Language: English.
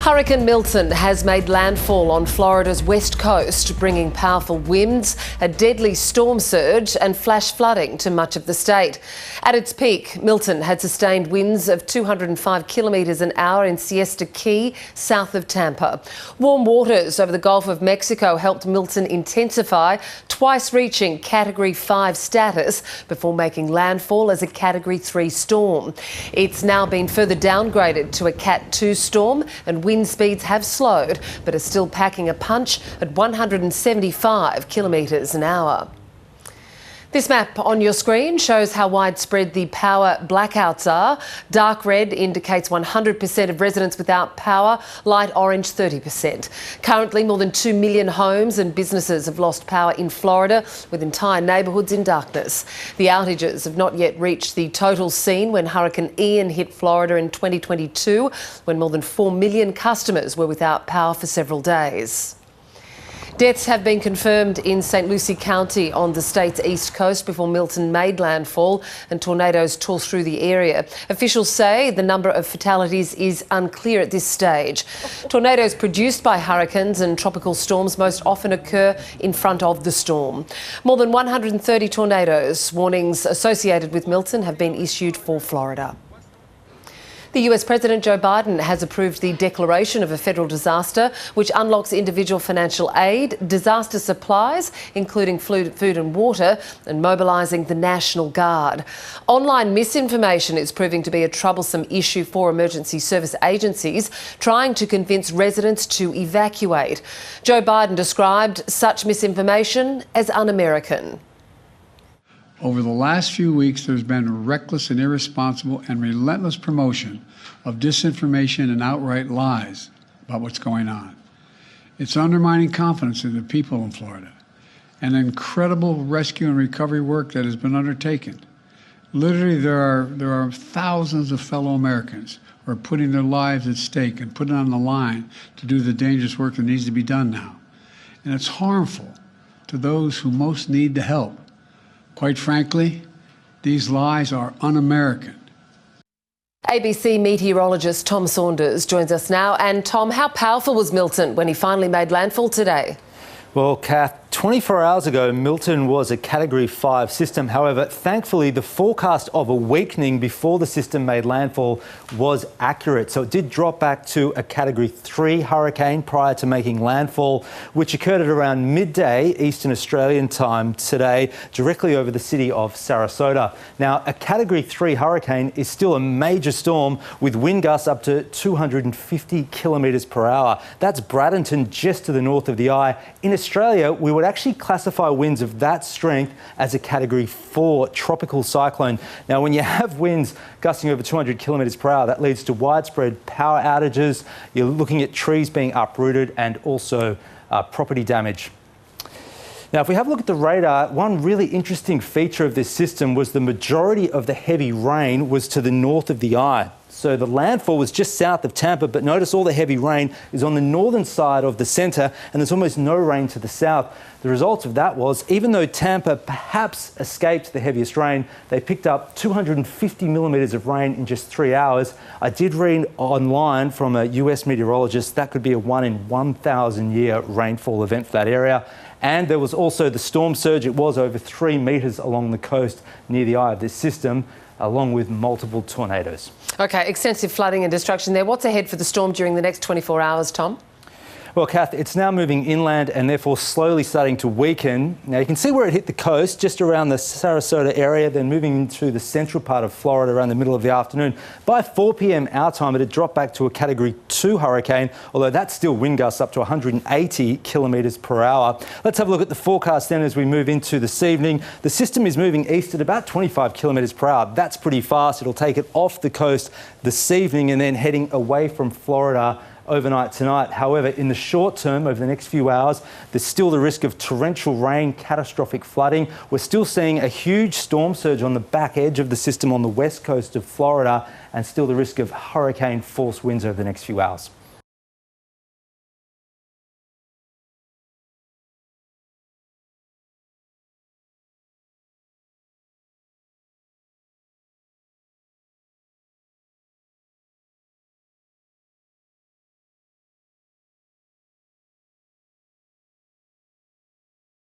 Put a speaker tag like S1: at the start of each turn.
S1: Hurricane Milton has made landfall on Florida's west coast, bringing powerful winds, a deadly storm surge and flash flooding to much of the state. At its peak, Milton had sustained winds of 205 kilometres an hour in Siesta Key, south of Tampa. Warm waters over the Gulf of Mexico helped Milton intensify, twice reaching Category 5 status before making landfall as a Category 3 storm. It's now been further downgraded to a Cat 2 storm, and wind speeds have slowed but are still packing a punch at 175 kilometres an hour. This map on your screen shows how widespread the power blackouts are. Dark red indicates 100% of residents without power, light orange 30%. Currently, more than 2 million homes and businesses have lost power in Florida, with entire neighbourhoods in darkness. The outages have not yet reached the total seen when Hurricane Ian hit Florida in 2022, when more than 4 million customers were without power for several days. Deaths have been confirmed in St Lucie County on the state's east coast before Milton made landfall and tornadoes tore through the area. Officials say the number of fatalities is unclear at this stage. Tornadoes produced by hurricanes and tropical storms most often occur in front of the storm. More than 130 tornadoes warnings associated with Milton have been issued for Florida. The US President Joe Biden has approved the declaration of a federal disaster, which unlocks individual financial aid, disaster supplies, including food and water, and mobilising the National Guard. Online misinformation is proving to be a troublesome issue for emergency service agencies trying to convince residents to evacuate. Joe Biden described such misinformation as un-American.
S2: Over the last few weeks, there's been a reckless and irresponsible and relentless promotion of disinformation and outright lies about what's going on. It's undermining confidence in the people in Florida and incredible rescue and recovery work that has been undertaken. Literally, there are thousands of fellow Americans who are putting their lives at stake and putting on the line to do the dangerous work that needs to be done now. And it's harmful to those who most need the help. Quite frankly, these lies are un-American.
S1: ABC meteorologist Tom Saunders joins us now. And Tom, how powerful was Milton when he finally made landfall today?
S3: Well, Kath, 24 hours ago, Milton was a Category 5 system. However, thankfully, the forecast of a weakening before the system made landfall was accurate. So it did drop back to a Category 3 hurricane prior to making landfall, which occurred at around midday Eastern Australian time today, directly over the city of Sarasota. Now, a Category 3 hurricane is still a major storm with wind gusts up to 250 kilometres per hour. That's Bradenton, just to the north of the eye. In Australia, we would actually classify winds of that strength as a Category 4 tropical cyclone. Now, when you have winds gusting over 200 kilometres per hour, that leads to widespread power outages. You're looking at trees being uprooted and also property damage. Now, if we have a look at the radar, one really interesting feature of this system was the majority of the heavy rain was to the north of the eye. So the landfall was just south of Tampa, but notice all the heavy rain is on the northern side of the centre, and there's almost no rain to the south. The result of that was, even though Tampa perhaps escaped the heaviest rain, they picked up 250 millimetres of rain in just 3 hours. I did read online from a US meteorologist that could be a 1 in 1,000 year rainfall event for that area. And there was also the storm surge. It was over 3 metres along the coast near the eye of this system, along with multiple tornadoes.
S1: OK, extensive flooding and destruction there. What's ahead for the storm during the next 24 hours, Tom?
S3: Well, Kath, it's now moving inland and therefore slowly starting to weaken. Now, you can see where it hit the coast, just around the Sarasota area, then moving into the central part of Florida around the middle of the afternoon. By 4 p.m. our time, it had dropped back to a Category 2 hurricane, although that's still wind gusts up to 180 kilometres per hour. Let's have a look at the forecast then as we move into this evening. The system is moving east at about 25 kilometres per hour. That's pretty fast. It'll take it off the coast this evening and then heading away from Florida overnight tonight. However, in the short term, over the next few hours, there's still the risk of torrential rain, catastrophic flooding. We're still seeing a huge storm surge on the back edge of the system on the west coast of Florida, and still the risk of hurricane force winds over the next few hours.